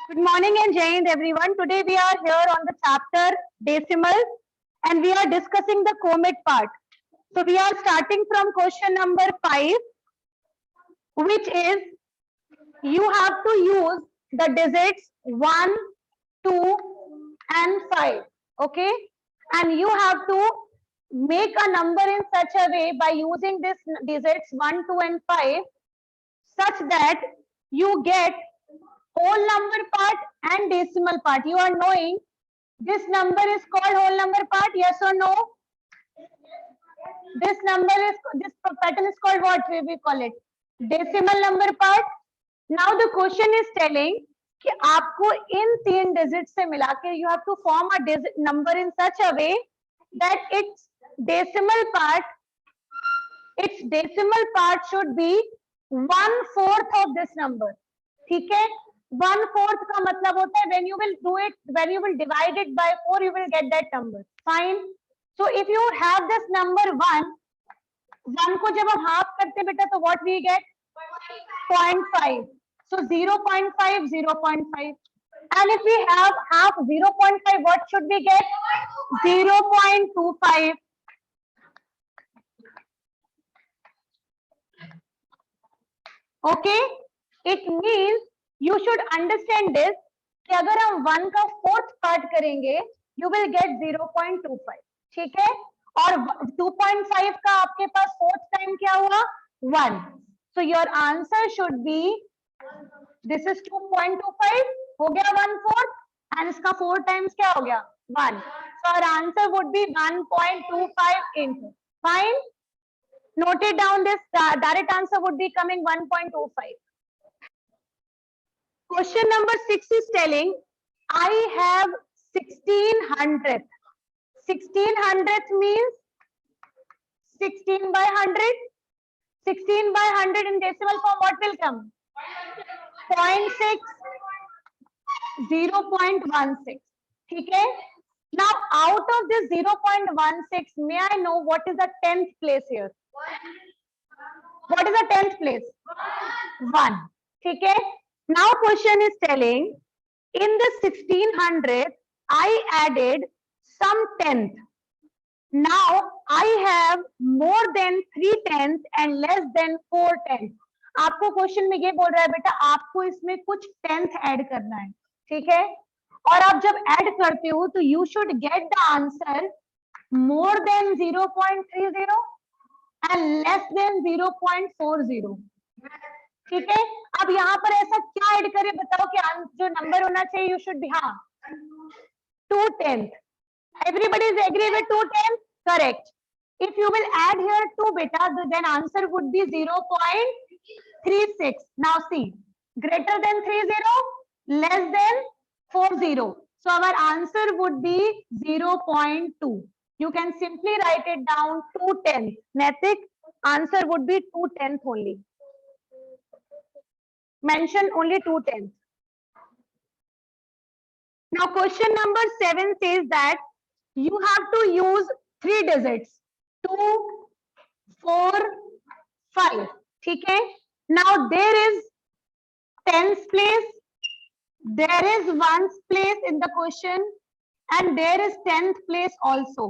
Good morning and Jai Hind everyone. Today we are here on the chapter decimal and we are discussing the comet part. So we are starting from question number 5, which is you have to use the digits 1, 2 and 5. Okay, and you have to make a number in such a way by using this digits 1, 2 and 5 such that you get whole number part and decimal part. You are knowing this number is called whole number part, yes or no? This pattern is called what we call it? Decimal number part. Now the question is telling कि आपको इन 3 digits से मिला के you have to form a number in such a way that its decimal part should be 1/4 of this number. ठीक है, 1/4 का मतलब होता है when you will divide it by 4 you will get that number. Fine. So if you have this number 1 को जब हम half करते हैं बेटा तो what we get 0.5. So 0.5 0.5 and if we have half 0.5 what should we get 0.25. Okay, it means you should understand this कि अगर हम 1 का 4th पार्ट करेंगे you will get 0.25. ठीक है, और 2.5 का आपके पास 4th टाइम क्या हुआ 1. So your answer should be this is 2.25 हो गया 1/4 and इसका 4 times क्या हो गया 1. So our answer would be 1.25 into. Fine. Note it down. This direct answer would be coming 1.25. Question number 6 is telling I have 1600. 1600 means 16 by 100. 16 by 100 in decimal form what will come 0.6 0.16. ठीक है. Now out of this 0.16 may I know what is the 10th place here? What is the 10th place? 1. ठीक है. Now question is telling in the 1600 I added some 10th. Now I have more than 3 tenths and less than 4 tenths. आपको question में ये बोल रहा है बेटा आपको इसमें कुछ 10th ऐड करना है. ठीक है, और आप जब ऐड करते हो तो you should get the answer more than 0.30 and less than 0.40. ठीक है, अब यहाँ पर ऐसा क्या ऐड करें बताओ कि जो नंबर होना चाहिए you should be 2 tenth. Everybody is agree with 2 tenth? Correct. If you will add here 2 beta then answer would be 0.36. Now see, greater than 30 less than 40. So our answer would be 0.2. You can simply write it down 2 tenth. Natik, answer would be 2 tenth only. Mention only 2 tenths. Now question number 7 says that you have to use 3 digits 2, 4, 5. ठीक है. Now there is tens place, there is ones place in the question and there is 10th place also.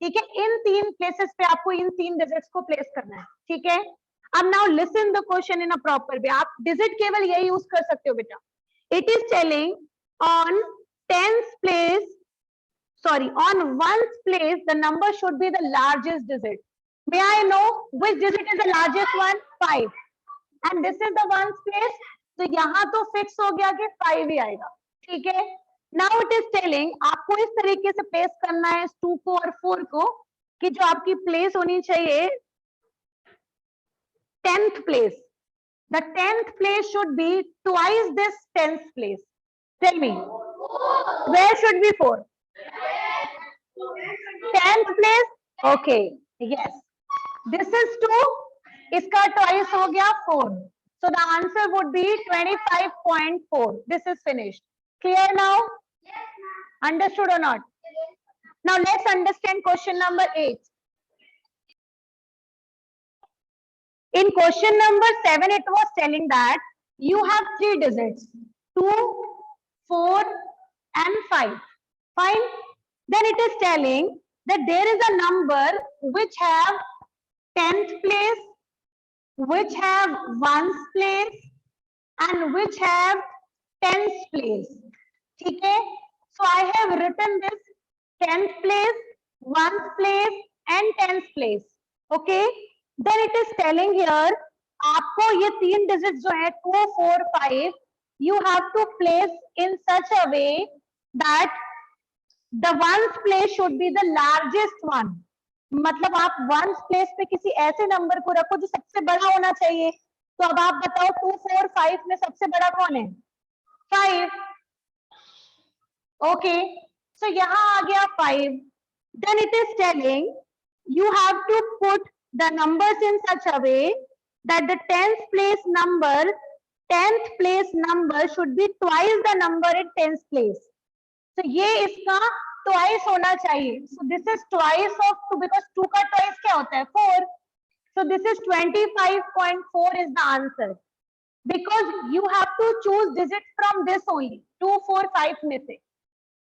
ठीक है, इन 3 places पे आपको इन 3 digits को place करना है. ठीक है. अब now listen the question in a proper way. आप digit केवल यही यूज कर सकते हो बेटा. It is telling on 10th place, sorry, on 1st place the number should be the largest digit. May I know which digit is the largest one? 5. And this is the 1st place. तो यहाँ तो fix हो गया कि 5 ही आएगा. ठीक है. Now it is telling आपको इस तरीके से place करना है 2 को और 4 को कि जो आपकी place होनी चाहिए 10th place. The 10th place should be twice this 10th place. Tell me, where should be 4? 10th place. Okay, yes. This is 2. इसका twice हो गया 4. So the answer would be 25.4. This is finished. Clear now? Understood or not? Now let's understand question number 8. In question number 7, it was telling that you have 3 digits 2, 4 and 5. Fine. Then it is telling that there is a number which have 10th place, which have 1st place and which have 10th place. Okay. So I have written this 10th place, 1st place and 10th place. Okay. Then it is telling here आपको ये 3 digits जो है 2, 4, 5 you have to place in such a way that the ones place should be the largest one. मतलब आप ones place पे किसी ऐसे number को रखो जो सबसे बड़ा होना चाहिए. तो अब आप बताओ 2, 4, 5 में सबसे बड़ा कौन है? 5. Okay. So यहाँ आ गया 5. Then it is telling you have to put the numbers in such a way that the 10th place number should be twice the number in 10th place. So ये इसका twice होना चाहिए. So this is twice of 2 because 2 का twice क्या होता है? 4. So this is 25.4 is the answer. Because you have to choose digits from this only. 2, 4, 5 में से.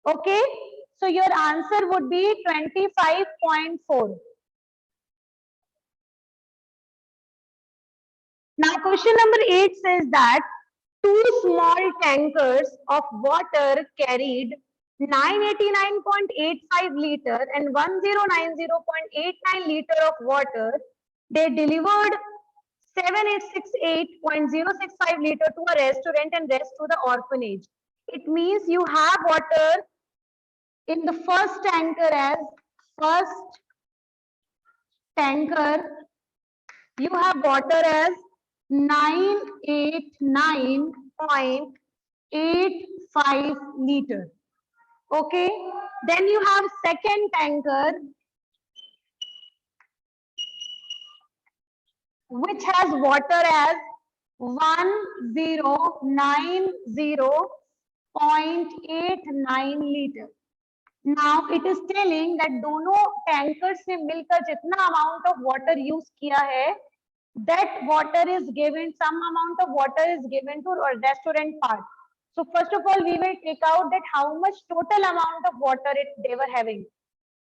Okay. So your answer would be 25.4. Now question number 8 says that 2 small tankers of water carried 989.85 liter and 1090.89 liter of water. They delivered 7868.065 liter to a restaurant and rest to the orphanage. It means you have water in the first tanker as first tanker. You have water as 989.85 liter. Okay. Then you have second tanker which has water as 1090.89 liter. Now it is telling that दोनों tankers से मिलकर जितना amount of water use किया है, that water is given, some amount of water is given to a restaurant part. So first of all, we will take out that how much total amount of water they were having.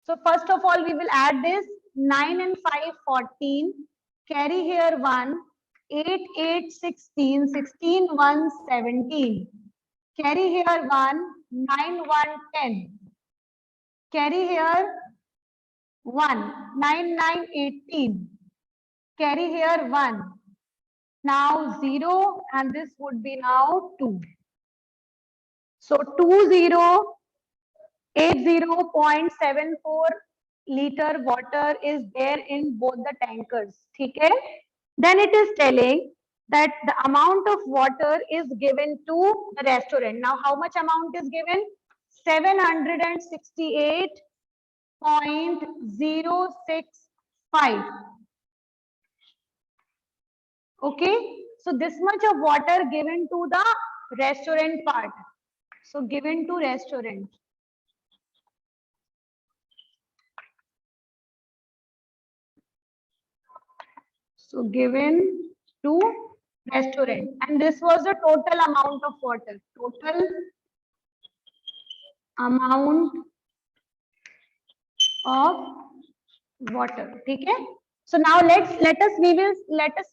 So first of all, we will add this 9 and 5, 14. Carry here 1, 8, 8, 16, 16, 1, 17. Carry here 1, 9, 1, 10. Carry here 1, 9, 9, 18. Carry here 1. Now 0 and this would be now 2. So 2080.74 liter water is there in both the tankers. Okay? Then it is telling that the amount of water is given to the restaurant. Now how much amount is given? 768.065. Okay, so this much of water given to the restaurant part. So given to restaurant. So given to restaurant, and this was the total amount of water. Total amount of water. Okay. So now let us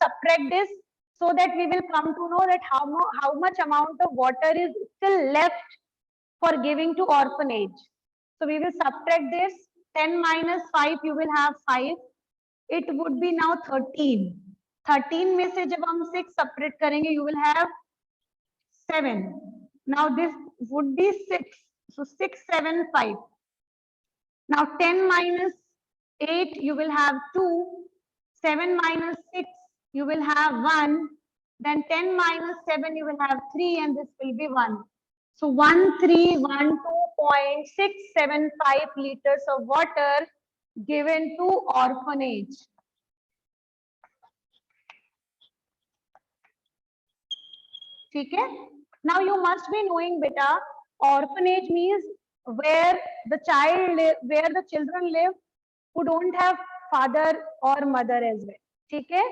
subtract this so that we will come to know that how much amount of water is still left for giving to orphanage. So we will subtract this. 10 minus 5 you will have 5. It would be now 13. 13 में से जब हम 6 separate करेंगे you will have 7. Now this would be 6. So 6, 7, 5. Now 10 minus 8 you will have 2. 7 minus 6 you will have 1. Then 10 minus 7 you will have 3 and this will be 1. So 1312.675 liters of water given to orphanage. Okay? Now you must be knowing beta, orphanage means where the children live who don't have father or mother as well. Okay?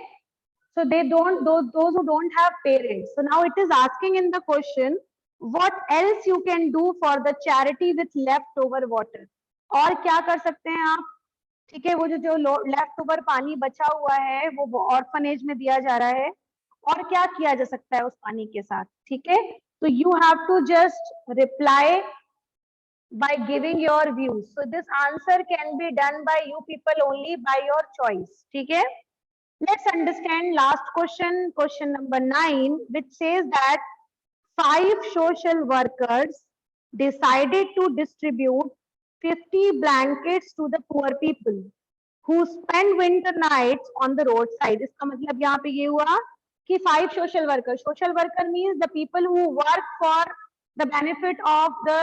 So those who don't have parents. So now it is asking in the question what else you can do for the charity with leftover water? और क्या कर सकते हैं आप? ठीक है, वो जो लेफ्ट ओवर पानी बचा हुआ है वो ऑर्फनेज में दिया जा रहा है, और क्या किया जा सकता है उस पानी के साथ? ठीक है, तो you have to just reply by giving your views. So this answer can be done by you people only by your choice. ठीक है, let's understand last question, question number 9, which says that 5 social workers decided to distribute 50 blankets to the poor people who spend winter nights on the roadside. इसका मतलब यहाँ पे ये हुआ कि 5 social workers. Social worker means the people who work for the benefit of the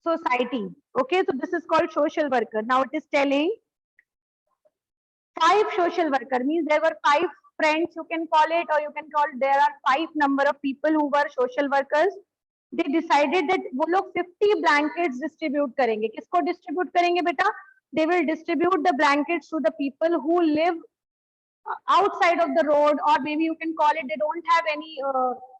society. Okay, so this is called social worker. Now it is telling 5 social worker means there were 5 friends, you can call it, or you can call there are 5 number of people who were social workers. They decided that वो लोग 50 blankets distribute करेंगे. किसको distribute करेंगे बेटा? They will distribute the blankets to the people who live outside of the road, or maybe you can call it they don't have any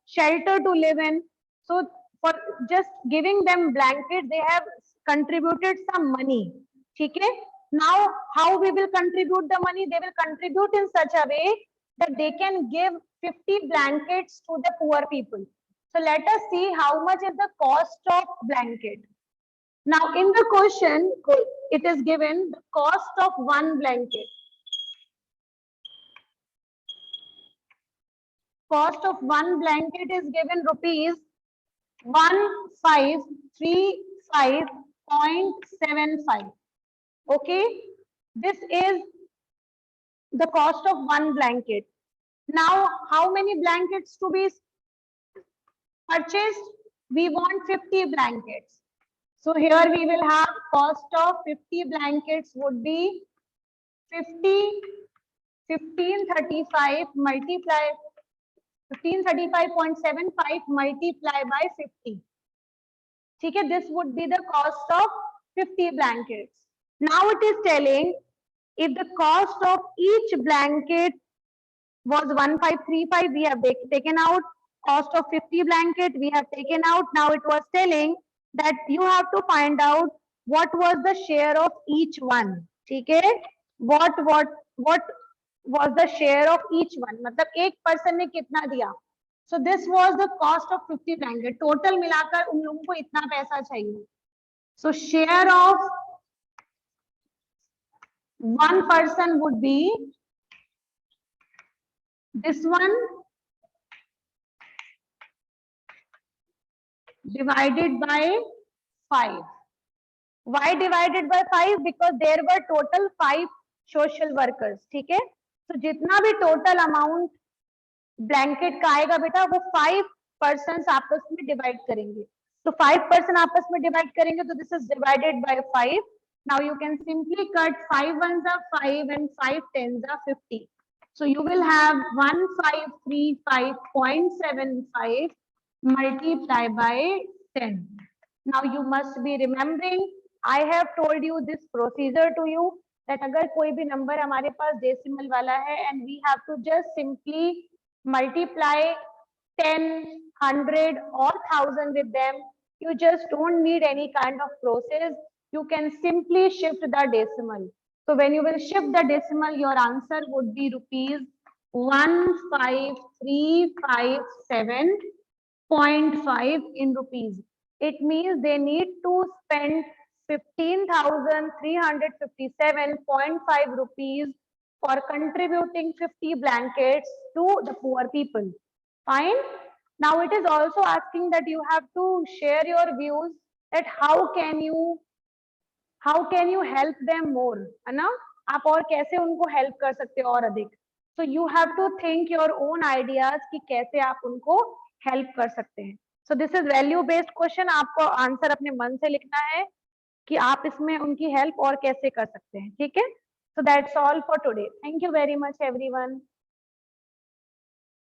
shelter to live in. So for just giving them blankets, they have contributed some money. ठीक है? Now how we will contribute the money? They will contribute in such a way that they can give 50 blankets to the poor people. So let us see how much is the cost of blanket. Now in the question, it is given the cost of one blanket. Cost of one blanket is given rupees 1535.75. Okay, this is the cost of one blanket. Now how many blankets to be purchased? We want 50 blankets. So here we will have cost of 50 blankets would be 1535 multiply 1535.75 multiply by 50. ठीक है, this would be the cost of 50 blankets. Now it is telling if the cost of each blanket was 1535, we have taken out. Cost of 50 blanket we have taken out. Now it was telling that you have to find out what was the share of each one. ठीक है, what was the share of each one, मतलब एक person ने कितना दिया. So this was the cost of 50 blanket. Total मिलाकर उन लोगों को इतना पैसा चाहिए. So share of one person would be this one divided by 5. Why divided by 5? Because there were total 5 social workers. ठीक है, तो जितना भी टोटल अमाउंट ब्लैंकेट का आएगा बेटा वो 5 पर्सन आपस में डिवाइड करेंगे. तो 5 पर्सन आपस में डिवाइड करेंगे तो this is divided by 5. Now you can simply cut 5 ones are 5 and 5 tens are 50. So you will have 1535.75 multiply by 10. Now you must be remembering, I have told you this procedure to you that अगर कोई भी number हमारे पास decimal वाला है and we have to just simply multiply 10, 100 or 1000 with them, you just don't need any kind of process. You can simply shift the decimal. So when you will shift the decimal, your answer would be rupees 15357.5 in rupees. It means they need to spend 15,357.5 rupees for contributing 50 blankets to the poor people. Fine. Now it is also asking that you have to share your views that how can you help them more, है ना? आप और कैसे उनको help कर सकते हो और अधिक. So you have to think your own ideas कि कैसे आप उनको help कर सकते हैं. So this is value based question. आपको आंसर अपने मन से लिखना है कि आप इसमें उनकी हेल्प और कैसे कर सकते हैं. ठीक है, so that's all for today. Thank you very much everyone.